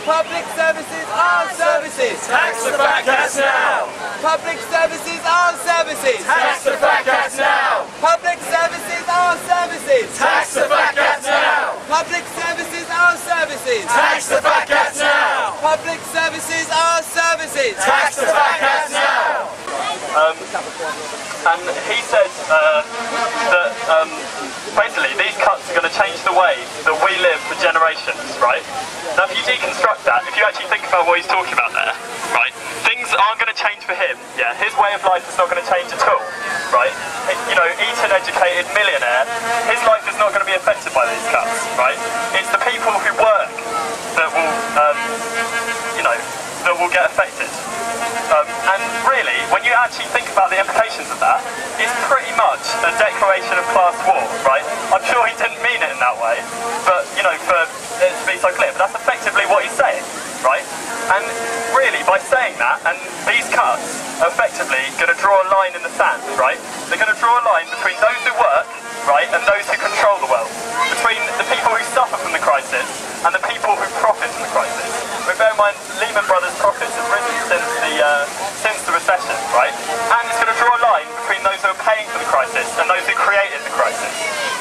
Public services are services. Tax the fat cats now. Public services are services. Tax the fat cats now. Public services are services. Tax the fat cats now. Public services are services. Tax the fat cats now. Public services are services. Tax the fat cats now. And he said that basically these cuts are going to change the way that we live for generations, right? Now if you deconstruct that, if you actually think about what he's talking about there, right, things aren't going to change for him, yeah? His way of life is not going to change at all, right? You know, Eton educated millionaire, his life is not going to be affected by these cuts, right? It's the people who work that will, you know, that will get affected. And really, when you actually think about the implications of that, it's pretty much a declaration of class war, right? I'm sure he didn't mean it in that way, but, you know, for it to be so clear, but that's effectively what he's saying, right? And really, by saying that, and these cuts are effectively going to draw a line in the sand, right? They're going to draw a line between those who work, right, and those who control the wealth, between the people who suffer from the crisis and the people who profit from the crisis. But bear in mind, Lehman Brothers' profits have risen since the recession, right? And it's going to draw a line between those who are paying for the crisis and those who created the crisis,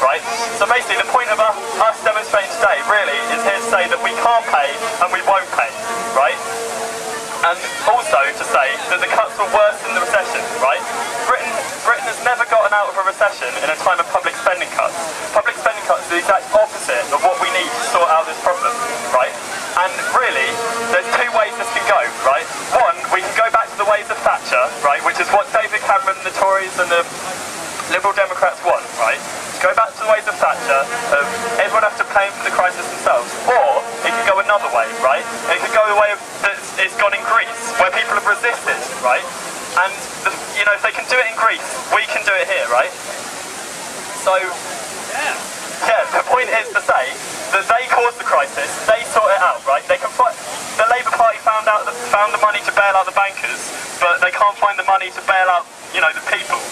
right? So basically, the point of us demonstrating today really is here to say that we can't pay and we won't pay, right? And also to say that the cuts were worse than the recession, right? Britain has never gotten out of a recession in a time of public spending cuts. Public spending cuts are the exact opposite of what we need to sort out this problem, right? And really, there's two ways this can go, right? One, we can go back to the ways of Thatcher, right, which is what David Cameron, the Tories and the Liberal Democrats want, right? Go back to the ways of Thatcher, of everyone has to pay for the crisis themselves. Or it could go another way, right? It could go the way of it's gone in Greece, where people have resisted, right? And, you know, if they can do it in Greece, we can do it here, right? So, yeah, the point is to say that they caused the crisis, they sort it out, right? They can fight. The Labour Party found the money to bail out the bankers, but they can't find the money to bail out, you know, the people.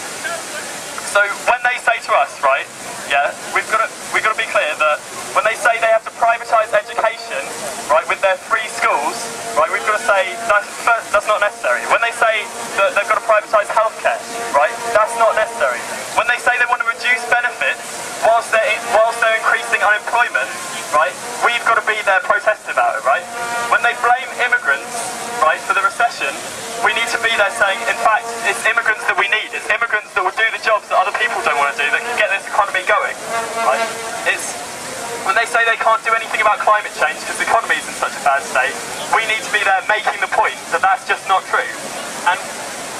So when they say to us, right, yeah, we've got to be clear that when they say they have to privatise education, right, with their free schools, right, we've got to say that's not necessary. When they say that they've got to privatise healthcare, right, that's not necessary. When they say they want to reduce benefits whilst they're increasing unemployment, right, we've got to be there protesting about it, right? When they blame immigrants, right, for the recession, we need to be there saying, in fact, it's immigrants that we need. It's immigrants that will do the jobs that other people don't want to do, that can get this economy going, right? It's when they say they can't do anything about climate change because the economy is in such a bad state, we need to be there making the point that that's just not true. And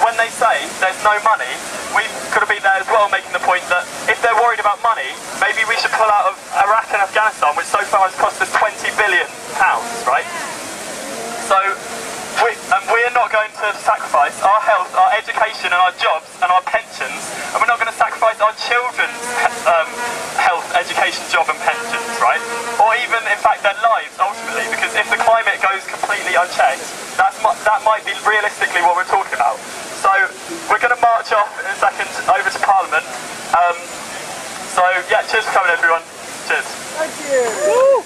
when they say there's no money, we've got to be there as well making the point that if they're worried about money, maybe we should pull out of Iraq and Afghanistan, which so far has cost us £20 billion, right? So, we're not going to sacrifice our health, our education and our jobs and our pensions, and we're not going to sacrifice our children's health, education, job and pensions, right? Or even, in fact, their lives, ultimately, because if the climate goes completely unchecked, that might be realistically what we're talking about. So, we're going to march off in a second over to Parliament. So, yeah, cheers for coming, everyone. Cheers. Thank you. Woo.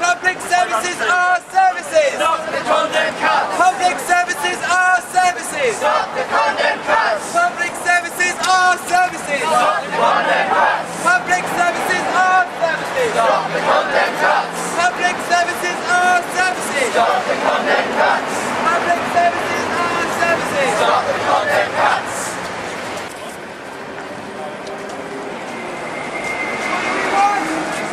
Public services are services. Stop the Con-Dem cuts. Public services are services. Stop the Con-Dem cuts. Public services are services. Stop the Con-Dem cuts. Public services are services. Stop the Con-Dem cuts. Public services are services. Stop the Con-Dem cuts. Public services are services. Stop the Con-Dem cuts.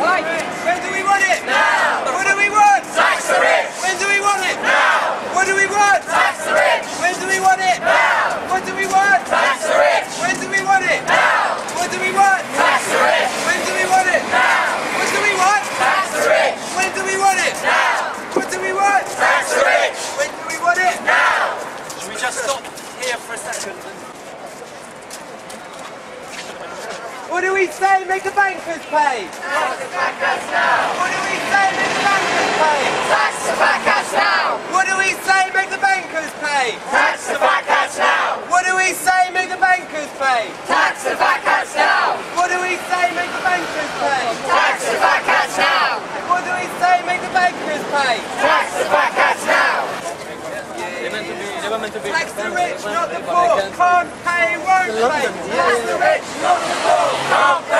Why? When do we want it? Now. What do we want? Tax the rich. When do we want it? Now. What do we want? Tax the rich. When do we want it? Now. What do we want? Tax the rich. When do we want it? Now. What do we want? Tax the rich. When do we want it? Now. What do we want? Tax the rich. When do we want it? Now. What do we want? Tax the rich. When do we want it? Now. Should we just stop here for a second? What do we say? Make the bankers pay. Tax the fat cats now. What do we say? Make the bankers pay. Tax the fat cats now. What do we say? Make the bankers pay. Tax the fat cats now. What do we say? Make the bankers pay. Tax the fat cats now. What do we say? Make the bankers pay. Tax the fat cats now. What do we the rich, not the poor. Can't pay, won't pay. Tax the rich, not the poor. Can't